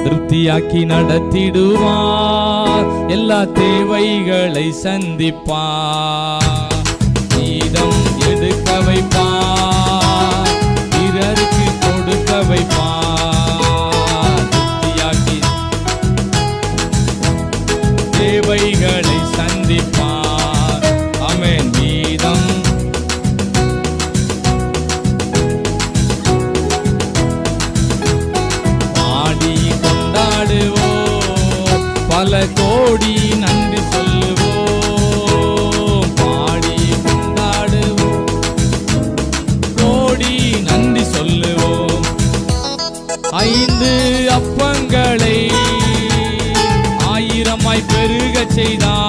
திருப்தியாக்கி நடத்திடுவார், எல்லா தேவைகளை சந்திப்பார். நீதம் எடுக்க வைப்பார், பிறருக்கு கொடுக்க வைப்பார். திருப்தியாக்கி தேவைகளை சந்திப்பார். ஆமென். நீதம் பல கோடி நன்றி சொல்லுவோம், பாடி கொண்டாடுவோம், கோடி நன்றி சொல்லுவோம். 5 அப்பங்களை 1000 பெருகச் செய்தார்.